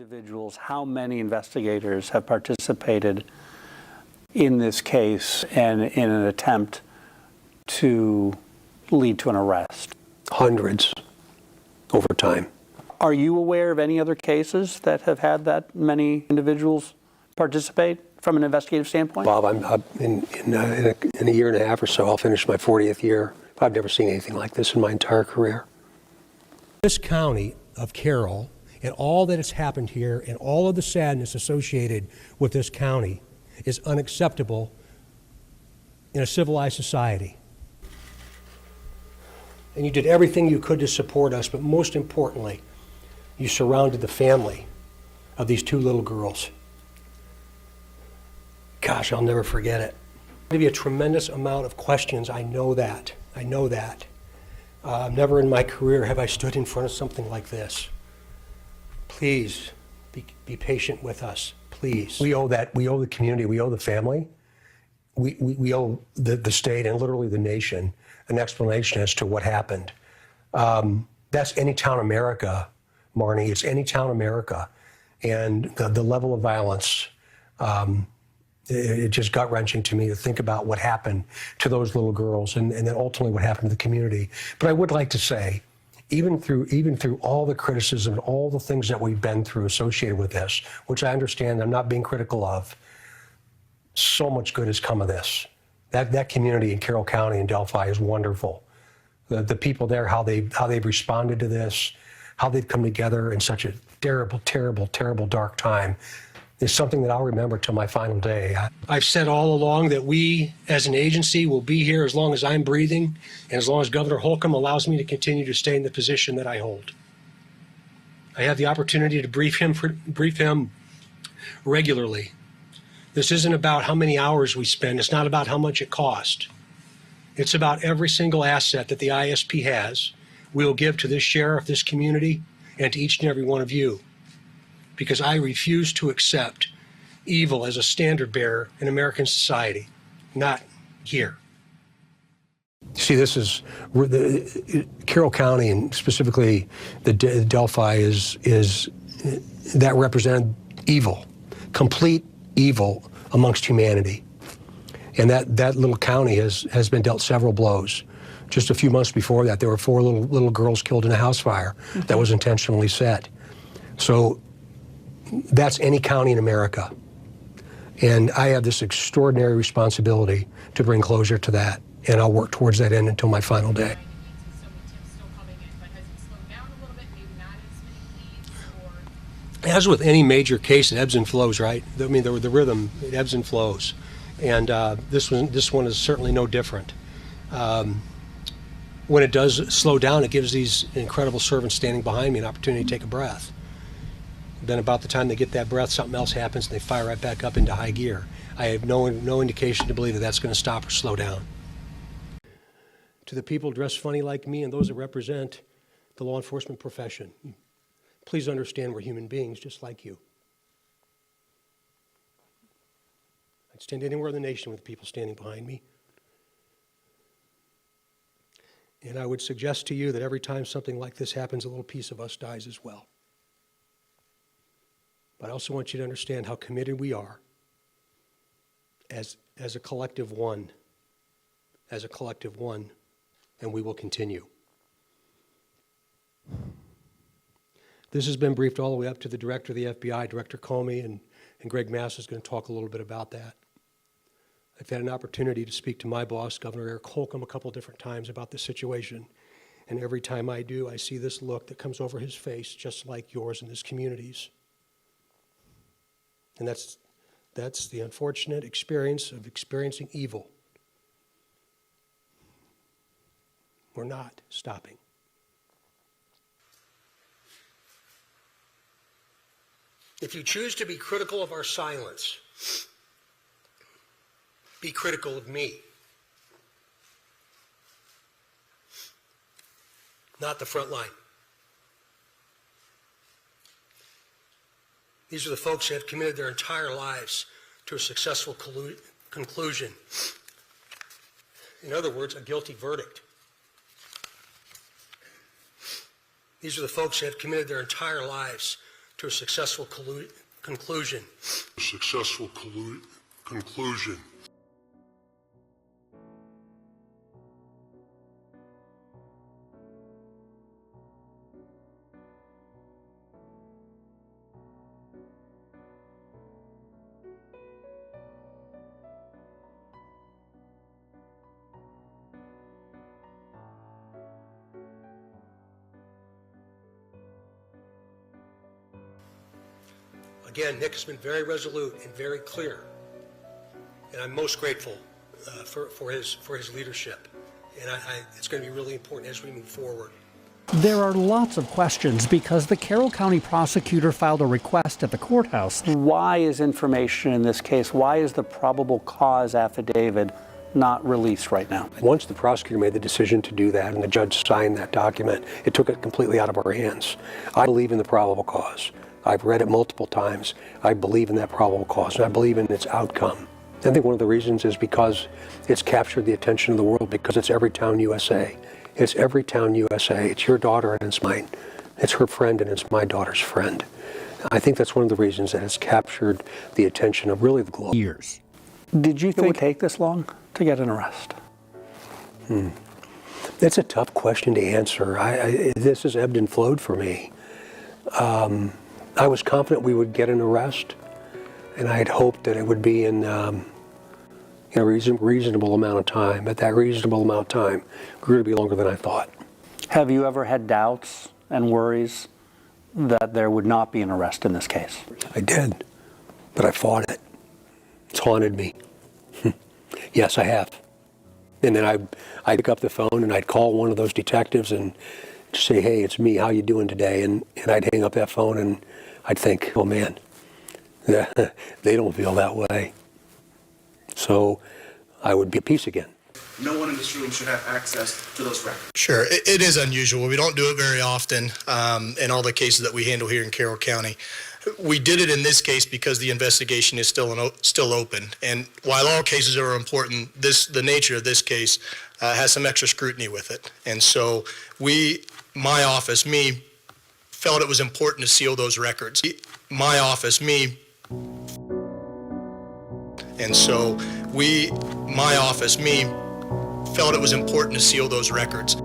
individuals, how many investigators have participated in this case and in an attempt to lead to an arrest? Hundreds over time. Are you aware of any other cases that have had that many individuals participate from an investigative standpoint? Bob, in a year and a half or so, I'll finish my 40th year. I've never seen anything like this in my entire career. This county of Carroll and all that has happened here and all of the sadness associated with this county is unacceptable in a civilized society. And you did everything you could to support us, but most importantly, you surrounded the family of these two little girls. Gosh, I'll never forget it. I'll give you a tremendous amount of questions, I know that. Never in my career have I stood in front of something like this. Please be patient with us, please. We owe the community, we owe the family, we owe the state and literally the nation an explanation as to what happened. That's any town America, Marnie, it's any town America. And the level of violence, it just gut-wrenching to me to think about what happened to those little girls and then ultimately what happened to the community. But I would like to say, even through all the criticism and all the things that we've been through associated with this, which I understand I'm not being critical of, so much good has come of this. That community in Carroll County and Delphi is wonderful. The people there, how they've responded to this, how they've come together in such a terrible, terrible, terrible dark time is something that I'll remember till my final day. I've said all along that we as an agency will be here as long as I'm breathing and as long as Governor Holcomb allows me to continue to stay in the position that I hold. I have the opportunity to brief him regularly. This isn't about how many hours we spend. It's not about how much it cost. It's about every single asset that the ISP has we will give to this sheriff, this community, and to each and every one of you. Because I refuse to accept evil as a standard bearer in American society, not here. See, this is Carroll County, and specifically the Delphi is that represented evil, complete evil amongst humanity. And that little county has been dealt several blows. Just a few months before that, there were 4 little girls killed in a house fire that was intentionally set. So that's any county in America. And I have this extraordinary responsibility to bring closure to that. And I'll work towards that end until my final day. As with any major case, it ebbs and flows, right? I mean, the rhythm, it ebbs and flows. And this one is certainly no different. When it does slow down, it gives these incredible servants standing behind me an opportunity to take a breath. Then about the time they get that breath, something else happens and they fire right back up into high gear. I have no indication to believe that that's going to stop or slow down. To the people dressed funny like me and those that represent the law enforcement profession, please understand we're human beings just like you. I'd stand anywhere in the nation with people standing behind me. And I would suggest to you that every time something like this happens, a little piece of us dies as well. But I also want you to understand how committed we are as a collective one, and we will continue. This has been briefed all the way up to the director of the FBI, Director Comey, and Greg Mass is going to talk a little bit about that. I've had an opportunity to speak to my boss, Governor Eric Holcomb, a couple different times about this situation. And every time I do, I see this look that comes over his face, just like yours and this community's. And that's the unfortunate experience of experiencing evil. We're not stopping. If you choose to be critical of our silence, be critical of me, not the front line. These are the folks who have committed their entire lives to a successful conclusion. In other words, a guilty verdict. These are the folks who have committed their entire lives to a successful conclusion. Conclusion. Again, Nick has been very resolute and very clear, and I'm most grateful for his leadership. And it's going to be really important as we move forward. There are lots of questions because the Carroll County prosecutor filed a request at the courthouse. Why is information in this case, why is the probable cause affidavit not released right now? Once the prosecutor made the decision to do that and the judge signed that document, it took it completely out of our hands. I believe in the probable cause. I've read it multiple times. I believe in that probable cause, and I believe in its outcome. I think one of the reasons is because it's captured the attention of the world, because it's Everytown USA. It's Everytown USA. It's your daughter and it's mine. It's her friend and it's my daughter's friend. I think that's one of the reasons that it's captured the attention of really the globe. Years. Did you think it would take this long to get an arrest? That's a tough question to answer. This has ebbed and flowed for me. I was confident we would get an arrest, and I had hoped that it would be in a reasonable amount of time. But that reasonable amount of time grew to be longer than I thought. Have you ever had doubts and worries that there would not be an arrest in this case? I did, but I fought it. It's haunted me. Yes, I have. And then I'd pick up the phone and I'd call one of those detectives and say, hey, it's me, how you doing today? And I'd hang up that phone and I'd think, oh man, they don't feel that way. So I would be at peace again. No one in this room should have access to those records. Sure, it is unusual. We don't do it very often in all the cases that we handle here in Carroll County. We did it in this case because the investigation is still open. And while all cases are important, the nature of this case has some extra scrutiny with it. And so my office, felt it was important to seal those records. Felt it was important to seal those records.